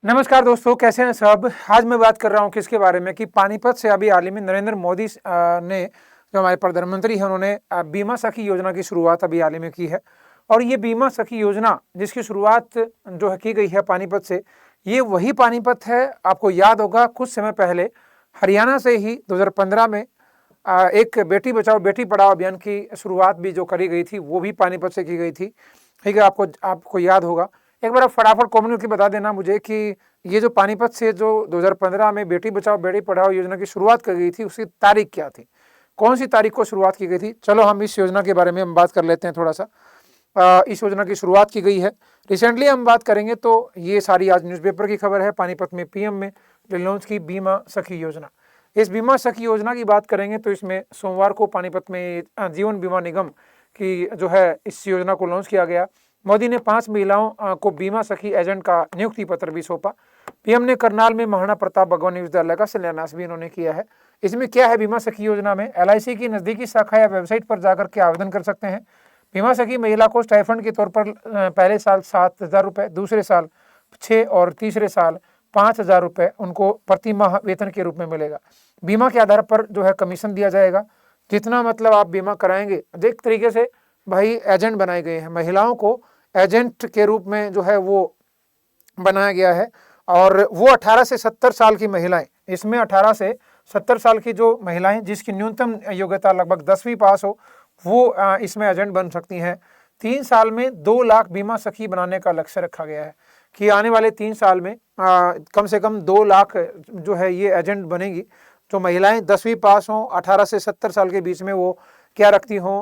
नमस्कार दोस्तों, कैसे हैं सब। आज मैं बात कर रहा हूं किसके बारे में कि पानीपत से अभी हाल ही में नरेंद्र मोदी ने, जो हमारे प्रधानमंत्री हैं, उन्होंने बीमा सखी योजना की शुरुआत अभी हाल ही में की है। और ये बीमा सखी योजना जिसकी शुरुआत जो है की गई है पानीपत से, ये वही पानीपत है। आपको याद होगा कुछ समय पहले हरियाणा से ही 2015 में एक बेटी बचाओ बेटी पढ़ाओ अभियान की शुरुआत भी जो करी गई थी, वो भी पानीपत से की गई थी। ठीक है, आपको याद होगा। एक बार आप फटाफट कमेंट करके बता देना मुझे कि ये जो पानीपत से जो 2015 में बेटी बचाओ बेटी पढ़ाओ योजना की शुरुआत की गई थी, उसकी तारीख क्या थी, कौन सी तारीख को शुरुआत की गई थी। चलो हम इस योजना के बारे में हम बात कर लेते हैं थोड़ा सा। इस योजना की शुरुआत की गई है रिसेंटली, हम बात करेंगे तो ये सारी आज न्यूज़पेपर की खबर है। पानीपत में पीएम में लॉन्च की बीमा सखी योजना। इस बीमा सखी योजना की बात करेंगे तो इसमें सोमवार को पानीपत में जीवन बीमा निगम की जो है इस योजना को लॉन्च किया गया। मोदी ने 5 महिलाओं को बीमा सखी एजेंट का नियुक्ति पत्र भी सौंपा। पीएम ने करनाल में महाराणा प्रताप भगवान विश्वविद्यालय का शिलान्यास भी इन्होंने किया है। इसमें क्या है बीमा सखी योजना में, एलआईसी की नज़दीकी शाखा या वेबसाइट पर जाकर के आवेदन कर सकते हैं। बीमा सखी महिला को स्टाइफंड के तौर पर पहले साल 7,000 रुपये, दूसरे साल 6 और तीसरे साल 5,000 रुपये उनको प्रति माह वेतन के रूप में मिलेगा। बीमा के आधार पर जो है कमीशन दिया जाएगा। जितना मतलब आप बीमा कराएंगे, एक तरीके से भाई एजेंट बनाए गए हैं, महिलाओं को एजेंट के रूप में जो है वो बनाया गया है। और वो 18 से 70 साल की महिलाएं, इसमें 18 से 70 साल की जो महिलाएं जिसकी न्यूनतम योग्यता लगभग 10वीं पास हो, वो इसमें एजेंट बन सकती हैं। 3 साल में 2 लाख बीमा सखी बनाने का लक्ष्य रखा गया है कि आने वाले 3 साल में कम से कम 2 लाख जो है ये एजेंट बनेगी। जो महिलाएं 10वीं पास हों, 18 से 70 साल के बीच में, वो क्या रखती हों,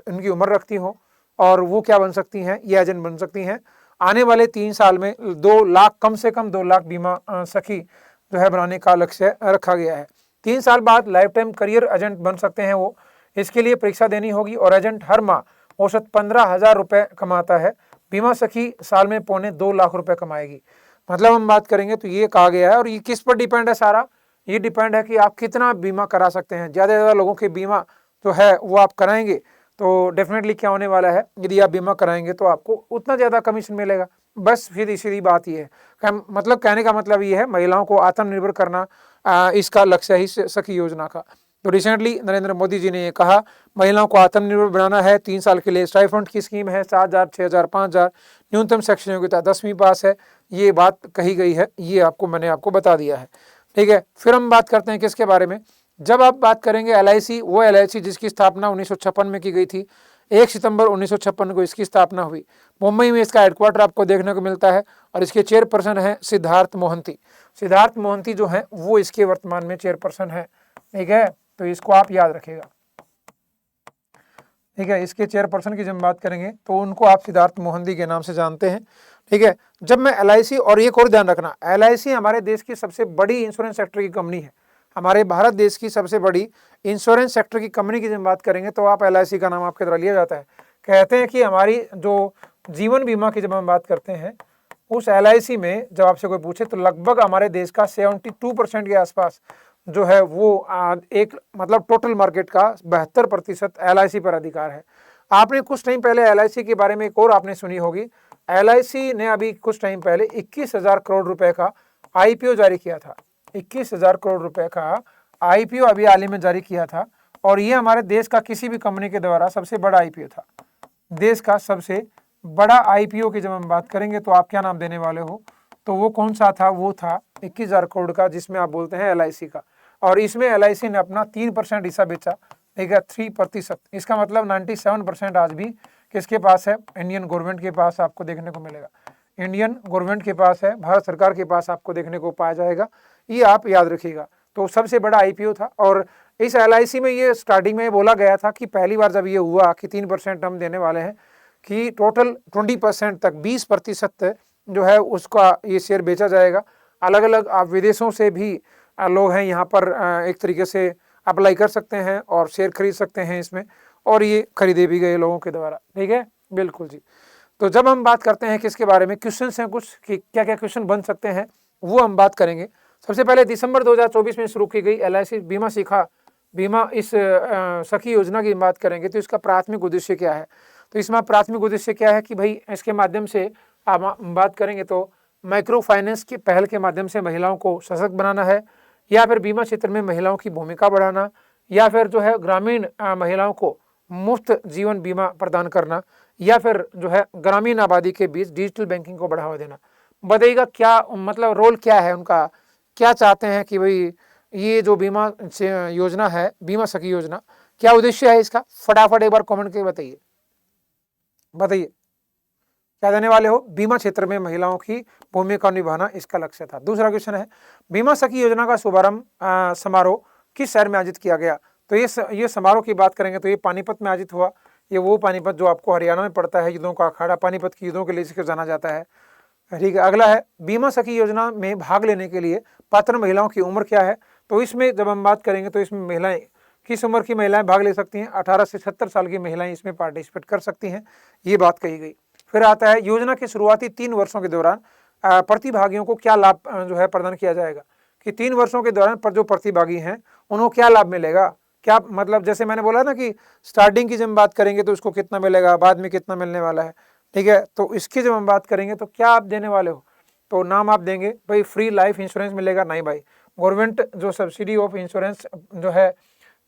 उनकी उम्र रखती हों, और वो क्या बन सकती हैं, ये एजेंट बन सकती हैं। आने वाले 3 साल में 2 लाख, कम से कम 2 लाख बीमा सखी जो है बनाने का लक्ष्य रखा गया है। 3 साल बाद लाइफ टाइम करियर एजेंट बन सकते हैं वो। इसके लिए परीक्षा देनी होगी और एजेंट हर माह औसत 15,000 रुपये कमाता है। बीमा सखी साल में 2.25 लाख रुपए कमाएगी। मतलब हम बात करेंगे तो ये कहा गया है। और ये किस पर डिपेंड है सारा, ये डिपेंड है कि आप कितना बीमा करा सकते हैं। ज़्यादा से ज़्यादा लोगों के बीमा जो है वो आप कराएंगे तो डेफिनेटली क्या होने वाला है, यदि आप बीमा कराएंगे तो आपको उतना ज़्यादा कमीशन मिलेगा। बस फिर सीधी बात ये है, मतलब कहने का मतलब ये है महिलाओं को आत्मनिर्भर करना इसका लक्ष्य है इस सखी योजना का। तो रिसेंटली नरेंद्र मोदी जी ने ये कहा महिलाओं को आत्मनिर्भर बनाना है। 3 साल के लिए स्टाइफंड की स्कीम है, 7,000, 6,000, 5,000, न्यूनतम शैक्षणिक योग्यता 10वीं पास है। ये बात कही गई है, ये मैंने आपको बता दिया है। ठीक है, फिर हम बात करते हैं किसके बारे में। जब आप बात करेंगे एलआईसी, वो एलआईसी जिसकी स्थापना 1956 में की गई थी। 1 सितंबर 1956 को इसकी स्थापना हुई। मुंबई में इसका हेडक्वार्टर आपको देखने को मिलता है और इसके चेयरपर्सन हैं सिद्धार्थ मोहंती। सिद्धार्थ मोहंती जो हैं वो इसके वर्तमान में चेयरपर्सन है। ठीक है, तो इसको आप याद रखिएगा। ठीक है, इसके चेयरपर्सन की जब बात करेंगे तो उनको आप सिद्धार्थ मोहंती के नाम से जानते हैं। ठीक है, जब मैं एलआईसी, और एक और ध्यान रखना, एलआईसी हमारे देश की सबसे बड़ी इंश्योरेंस सेक्टर की कंपनी है। हमारे भारत देश की सबसे बड़ी इंश्योरेंस सेक्टर की कंपनी की जब बात करेंगे तो आप एलआईसी का नाम आपके द्वारा लिया जाता है। कहते हैं कि हमारी जो जीवन बीमा की जब हम बात करते हैं, उस एलआईसी में जब आपसे कोई पूछे तो लगभग हमारे देश का 72% के आसपास जो है वो एक मतलब टोटल मार्केट का 72% एलआईसी पर अधिकार है। आपने कुछ टाइम पहले एलआईसी के बारे में एक और आपने सुनी होगी। एलआईसी ने अभी कुछ टाइम पहले 21,000 करोड़ रुपए का आईपीओ जारी किया था। 21,000 करोड़ रुपए का आईपीओ अभी हाल ही में जारी किया था। और ये हमारे देश का किसी भी कंपनी के द्वारा सबसे बड़ा आईपीओ था। देश का सबसे बड़ा आईपीओ की जब हम बात करेंगे तो आप क्या नाम देने वाले हो, तो वो कौन सा था, वो था 21,000 करोड़ का, जिसमें आप बोलते हैं एलआईसी का। और इसमें एलआईसी ने अपना 3% हिस्सा बेचा। ठीक है, 3%। इसका मतलब 97% आज भी किसके पास है, इंडियन गवर्नमेंट के पास आपको देखने को मिलेगा। इंडियन गवर्नमेंट के पास है, भारत सरकार के पास आपको देखने को पाया जाएगा। ये आप याद रखिएगा। तो सबसे बड़ा आईपीओ था। और इस एलआईसी में ये स्टार्टिंग में बोला गया था कि पहली बार जब ये हुआ कि 3% हम देने वाले हैं, कि टोटल 20% तक 20% जो है उसका ये शेयर बेचा जाएगा। अलग अलग आप विदेशों से भी लोग हैं यहाँ पर एक तरीके से अप्लाई कर सकते हैं और शेयर खरीद सकते हैं इसमें, और ये खरीदे भी गए लोगों के द्वारा। ठीक है, बिल्कुल जी। तो जब हम बात करते हैं किसके बारे में, क्वेश्चन हैं कुछ कि क्या क्या क्वेश्चन बन सकते हैं, वो हम बात करेंगे। सबसे पहले दिसंबर 2024 में शुरू की गई एलआईसी बीमा इस सखी योजना की बात करेंगे तो इसका प्राथमिक उद्देश्य क्या है। तो इसमें प्राथमिक उद्देश्य क्या है कि भाई इसके माध्यम से आप बात करेंगे तो माइक्रो फाइनेंस की पहल के माध्यम से महिलाओं को सशक्त बनाना है, या फिर बीमा क्षेत्र में महिलाओं की भूमिका बढ़ाना, या फिर जो है ग्रामीण महिलाओं को मुफ्त जीवन बीमा प्रदान करना, या फिर जो है ग्रामीण आबादी के बीच डिजिटल बैंकिंग को बढ़ावा देना। बताइएगा क्या मतलब रोल क्या है उनका, क्या चाहते हैं कि भाई ये जो बीमा योजना है, बीमा सखी योजना, क्या उद्देश्य है इसका? फटाफट एक बार कमेंट करके बताइए, बताइए क्या देने वाले हो? बीमा क्षेत्र में महिलाओं की भूमिका निभाना इसका लक्ष्य था। दूसरा क्वेश्चन है, बीमा सखी योजना का शुभारंभ समारोह किस शहर में आयोजित किया गया? तो ये समारोह की बात करेंगे तो ये पानीपत में आयोजित हुआ। ये वो पानीपत जो आपको हरियाणा में पड़ता है, युद्धों का अखाड़ा पानीपत की युद्धों के लिए इसको जाना जाता है। ठीक है, अगला है, बीमा सखी योजना में भाग लेने के लिए पात्र महिलाओं की उम्र क्या है? तो इसमें जब हम बात करेंगे तो इसमें महिलाएं, किस उम्र की महिलाएं भाग ले सकती हैं? 18 से 76 साल की महिलाएं इसमें पार्टिसिपेट कर सकती हैं, ये बात कही गई। फिर आता है, योजना के शुरुआती 3 वर्षों के दौरान प्रतिभागियों को क्या लाभ जो है प्रदान किया जाएगा? कि 3 वर्षों के दौरान पर जो प्रतिभागी हैं उनको क्या लाभ मिलेगा? क्या मतलब जैसे मैंने बोला ना कि स्टार्टिंग की जब हम बात करेंगे तो उसको कितना मिलेगा, बाद में कितना मिलने वाला है, ठीक है, तो इसकी जब हम बात करेंगे तो क्या आप देने वाले हो? तो नाम आप देंगे भाई फ्री लाइफ इंश्योरेंस मिलेगा, नहीं भाई, गवर्नमेंट जो सब्सिडी ऑफ इंश्योरेंस जो है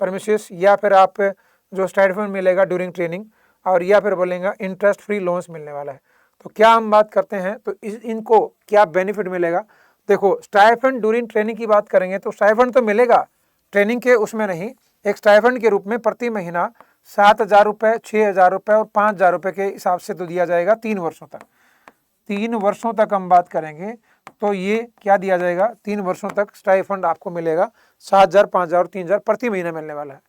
परमिसेस, या फिर आप जो स्टाइपेंड मिलेगा ड्यूरिंग ट्रेनिंग, और या फिर बोलेंगे इंटरेस्ट फ्री लोन्स मिलने वाला है। तो क्या हम बात करते हैं तो इनको क्या बेनिफिट मिलेगा? देखो, स्टाइपेंड ड्यूरिंग ट्रेनिंग की बात करेंगे तो स्टाइपेंड तो मिलेगा ट्रेनिंग के उसमें नहीं, एक स्टाइपेंड के रूप में प्रति महीना 7,000 रुपये, 6,000 रुपये और 5,000 रुपये के हिसाब से तो दिया जाएगा 3 वर्षों तक। 3 वर्षों तक हम बात करेंगे तो ये क्या दिया जाएगा? 3 वर्षों तक स्टाइपेंड आपको मिलेगा 7,000, 5,000 और 3,000 प्रति महीना मिलने वाला है।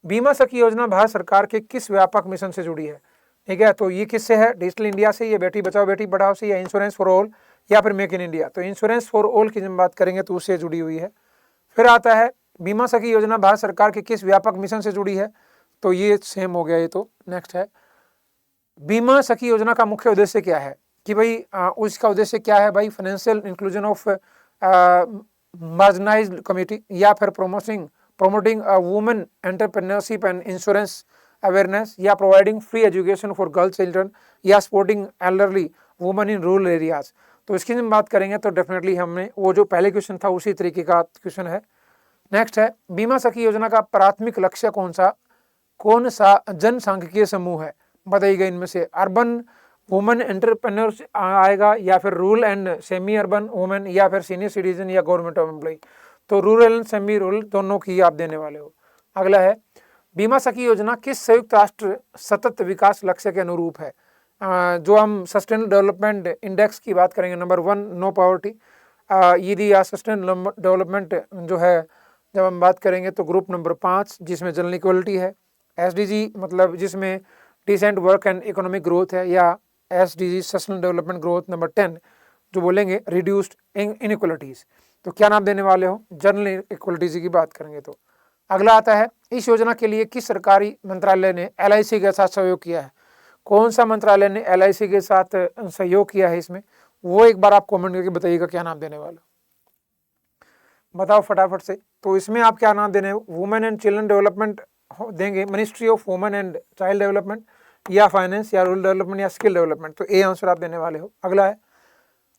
बीमा सखी योजना भारत सरकार के किस व्यापक मिशन से जुड़ी है? ठीक है, तो ये किससे है? डिजिटल इंडिया से, ये बेटी बचाओ बेटी पढ़ाओ से, या इंश्योरेंस फॉर ऑल, या फिर मेक इन इंडिया? तो इंश्योरेंस फॉर ऑल की जब बात करेंगे तो उससे जुड़ी हुई है। फिर आता है, बीमा सखी योजना भारत सरकार के किस व्यापक मिशन से जुड़ी है? तो ये सेम हो गया। ये तो नेक्स्ट है, बीमा सखी योजना का मुख्य उद्देश्य क्या है? कि भाई उसका उद्देश्य क्या है भाई? फाइनेंशियल इंक्लूजन ऑफ मार्जिनाइज्ड कम्युनिटी, या फिर promoting women entrepreneurship and insurance awareness, या providing free education for girl children, या supporting elderly women in rural areas। तो इसकी जब बात करेंगे तो डेफिनेटली हमने वो जो पहले क्वेश्चन था उसी तरीके का क्वेश्चन है। नेक्स्ट है, बीमा सखी योजना का प्राथमिक लक्ष्य कौन सा जनसांख्यिकीय समूह है? बताइएगा इनमें से। अर्बन वुमेन एंटरप्रेन्योर्स आएगा, या फिर rural and semi urban women, या फिर सीनियर सिटीजन, या गवर्नमेंट ऑफ एम्प्लॉय? तो रूरल एंड सेमी रूरल दोनों की आप देने वाले हो। अगला है, बीमा सखी योजना किस संयुक्त राष्ट्र सतत विकास लक्ष्य के अनुरूप है? जो हम सस्टेनेबल डेवलपमेंट इंडेक्स की बात करेंगे, नंबर 1 नो पॉवर्टी, यदि या सस्टेनेबल डेवलपमेंट जो है जब हम बात करेंगे तो ग्रुप नंबर 5 जिसमें जनरल इक्वलिटी है, SDG मतलब जिसमें decent work and economic growth है, या SDG sustainable development growth number 10 जो बोलेंगे रिड्यूस्ड इनइक्वलिटीज। तो क्या नाम देने वाले हो? जनरल इक्वलिटीज की बात करेंगे तो। अगला आता है, इस योजना के लिए किस सरकारी मंत्रालय ने LIC के साथ सहयोग किया है? कौन सा मंत्रालय ने LIC के साथ सहयोग किया है इसमें? वो एक बार आप कमेंट करके बताइएगा क्या नाम देने वाला, बताओ फटाफट से। तो इसमें आप क्या नाम देने, वुमेन एंड चिल्ड्रन डेवलपमेंट देंगे, ministry of women and child development, या फाइनेंस, या रूरल डेवलपमेंट, या स्किल डेवलपमेंट? तो ए आंसर आप देने वाले हो। अगला है,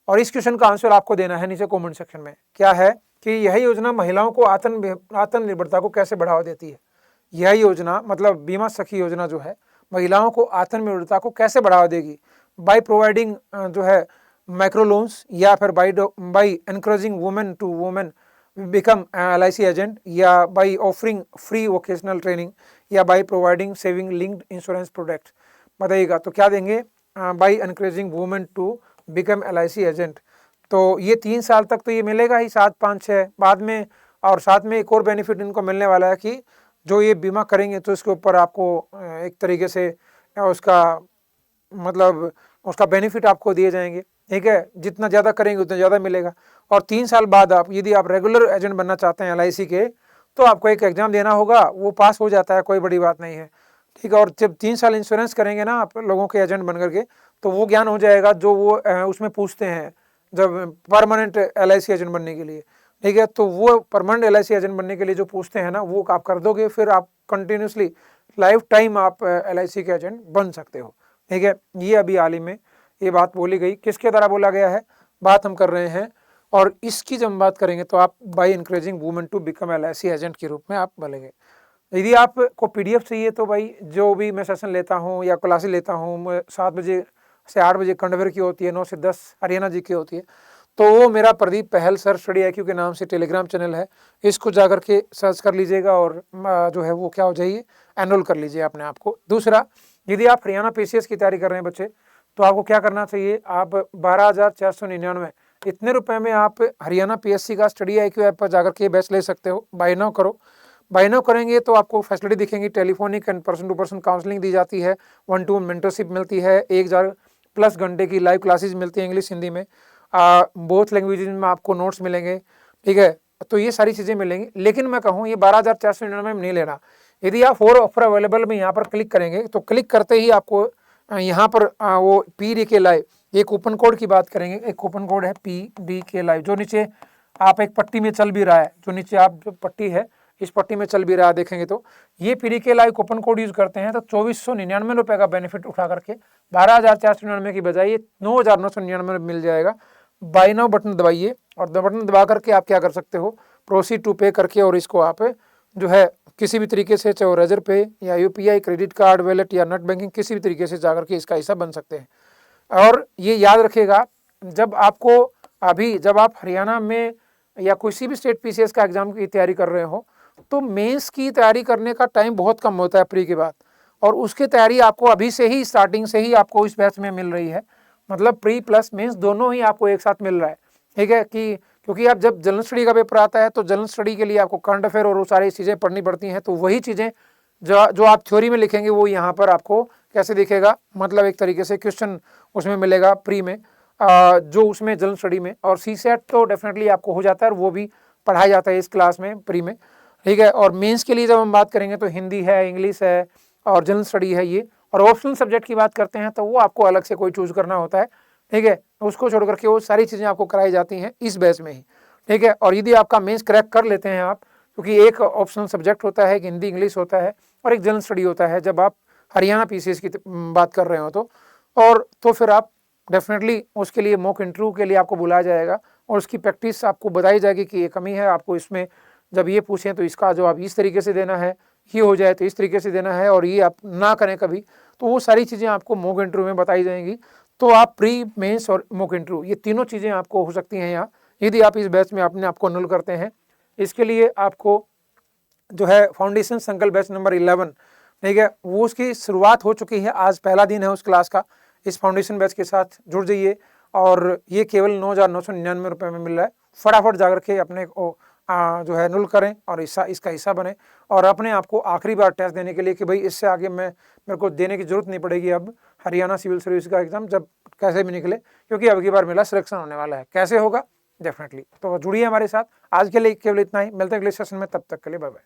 और इस क्वेश्चन का आंसर आपको देना है नीचे कमेंट सेक्शन में। क्या है कि यह योजना महिलाओं को आत्मनिर्भरता को कैसे बढ़ावा देती है? यह योजना मतलब बीमा सखी योजना जो है महिलाओं को आत्मनिर्भरता को कैसे बढ़ावा देगी? बाय प्रोवाइडिंग जो है माइक्रो लोन्स, या फिर by encouraging women to women become LIC agent, या by offering free vocational training, या by providing saving linked insurance product? बताइएगा। तो क्या देंगे? By encouraging women to become LIC agent. तो ये 3 साल तक तो ये मिलेगा ही, 7, 5, 6 बाद में। और साथ में एक और बेनिफिट इनको मिलने वाला है कि जो ये बीमा करेंगे तो इसके ऊपर आपको एक तरीके से उसका मतलब उसका बेनिफिट आपको दिए जाएंगे। ठीक है, जितना ज़्यादा करेंगे उतना ज़्यादा मिलेगा। और 3 साल बाद आप यदि आप रेगुलर एजेंट बनना चाहते हैं LIC के, तो आपको एक एग्जाम देना होगा, वो पास हो जाता है, कोई बड़ी बात नहीं है। ठीक है, और जब 3 साल इंश्योरेंस करेंगे ना आप लोगों के एजेंट बन करके, तो वो ज्ञान हो जाएगा जो वो उसमें पूछते हैं जब परमानेंट LIC एजेंट बनने के लिए। ठीक है, तो वो परमानेंट LIC एजेंट बनने के लिए जो पूछते हैं ना, वो आप कर दोगे, फिर आप कंटिन्यूसली लाइफ टाइम आप LIC के एजेंट बन सकते हो। ठीक है, ये अभी हाल ही में ये बात बोली गई, किसके द्वारा बोला गया है? बात हम कर रहे हैं। और इसकी जब हम बात करेंगे तो आप by encouraging women to become LIC agent के रूप में आप बनेंगे। यदि आपको PDF चाहिए तो भाई जो भी मैं सेशन लेता हूँ या क्लासेस लेता हूँ, 7 बजे से 8 बजे कंडवेयर की होती है, 9 से 10 हरियाणा जी की होती है, तो वो मेरा प्रदीप पहल सर स्टडी IQ के नाम से टेलीग्राम चैनल है, इसको जाकर के सर्च कर लीजिएगा और जो है वो क्या हो जाइए, एनरोल कर लीजिए अपने आप को। दूसरा, यदि आप हरियाणा PCS की तैयारी कर रहे हैं बच्चे, तो आपको क्या करना चाहिए, आप 12,499 इतने रुपए में आप हरियाणा PSC का स्टडी IQ ऐप पर जाकर के बैच ले सकते हो। बाय नाउ करो। बाय नाउ करेंगे तो आपको फैसिलिटी दिखेंगी, telephonic and person to person counselling दी जाती है, 1-to-1 मेंटरशिप मिलती है, 1000+ घंटे की लाइव क्लासेस मिलती है इंग्लिश हिंदी में, बोथ लैंग्वेजेज में आपको नोट्स मिलेंगे, ठीक है। तो ये सारी चीज़ें मिलेंगी। लेकिन मैं कहूँ ये 12,499 में नहीं लेना। यदि आप और ऑफर अवेलेबल में यहाँ पर क्लिक करेंगे तो क्लिक करते ही आपको यहाँ पर वो PDK लाइव, ये कूपन कोड की बात करेंगे, एक कूपन कोड है PDK लाइव, जो नीचे आप एक पट्टी में चल भी रहा है, जो नीचे आप जो पट्टी है इस पट्टी में चल भी रहा है देखेंगे तो ये PDK live coupon code use करते हैं तो 2,499 रुपये का बेनिफिट उठा करके 12,499 की बजाय ये 9,999 में मिल जाएगा। बाय नाउ बटन दबाइए और बटन दबा करके आप क्या कर सकते हो, प्रोसीड टू पे करके और इसको आप जो है किसी भी तरीके से, चाहे रेजर पे या UPI, क्रेडिट कार्ड, वॉलेट या नेट बैंकिंग, किसी भी तरीके से जाकर के इसका हिस्सा बन सकते हैं। और ये याद रखिएगा, जब आप हरियाणा में या किसी भी स्टेट PCS का एग्जाम की तैयारी कर रहे हो तो मेंस की तैयारी करने का टाइम बहुत कम होता है प्री के बाद, और उसकी तैयारी आपको अभी से ही स्टार्टिंग से ही आपको इस बैच में मिल रही है। मतलब प्री प्लस मेंस दोनों ही आपको एक साथ मिल रहा है, ठीक है। कि क्योंकि आप जब जनरल स्टडी का पेपर आता है तो जनरल स्टडी के लिए आपको करंट अफेयर और वो सारी चीज़ें पढ़नी पड़ती हैं, तो वही चीज़ें जो आप थ्योरी में लिखेंगे वो यहाँ पर आपको कैसे दिखेगा, मतलब एक तरीके से क्वेश्चन उसमें मिलेगा प्री में, जो उसमें जनरल स्टडी में। और CSET तो डेफिनेटली आपको हो जाता है और वो भी पढ़ाया जाता है इस क्लास में प्री में, ठीक है। और मेंस के लिए जब हम बात करेंगे तो हिंदी है, इंग्लिश है और जनरल स्टडी है ये। और ऑप्शनल सब्जेक्ट की बात करते हैं तो वो आपको अलग से कोई चूज करना होता है, ठीक है। उसको छोड़ करके वो सारी चीज़ें आपको कराई जाती हैं इस बैच में ही, ठीक है। और यदि आपका मेंस क्रैक कर लेते हैं आप, क्योंकि एक ऑप्शनल सब्जेक्ट होता है, एक हिंदी इंग्लिश होता है और एक जनरल स्टडी होता है जब आप हरियाणा PCS की बात कर रहे हो तो फिर आप डेफिनेटली उसके लिए मॉक इंटरव्यू के लिए आपको बुलाया जाएगा और उसकी प्रैक्टिस आपको बताई जाएगी कि ये कमी है आपको इसमें, जब ये पूछें तो इसका जवाब इस तरीके से देना है, ये हो जाए तो इस तरीके से देना है, और ये आप ना करें कभी, तो वो सारी चीज़ें आपको मॉक इंटरव्यू में बताई जाएंगी। तो आप प्री, मेंस और मॉक इंटरव्यू ये तीनों चीज़ें आपको हो सकती हैं यहाँ, यदि आप इस बैच में अपने आप को एनरोल करते हैं। इसके लिए आपको जो है फाउंडेशन संकल्प बैच नंबर 11, ठीक है, वो उसकी शुरुआत हो चुकी है, आज पहला दिन है उस क्लास का। इस फाउंडेशन बैच के साथ जुड़ जाइए और ये केवल 9,999 रुपये में मिल रहा है। फटाफट जाकर के अपने को जो है एनरोल करें और इसका हिस्सा बने और अपने आप को आखिरी बार टेस्ट देने के लिए कि भाई इससे आगे मेरे को देने की जरूरत नहीं पड़ेगी अब हरियाणा सिविल सर्विस का एग्जाम, जब कैसे भी निकले, क्योंकि अब की बार मेरा सिलेक्शन होने वाला है। कैसे होगा डेफिनेटली, तो जुड़िए हमारे साथ। आज के लिए केवल इतना ही, मिलते हैं अगले सेशन में, तब तक के लिए बाय बाय।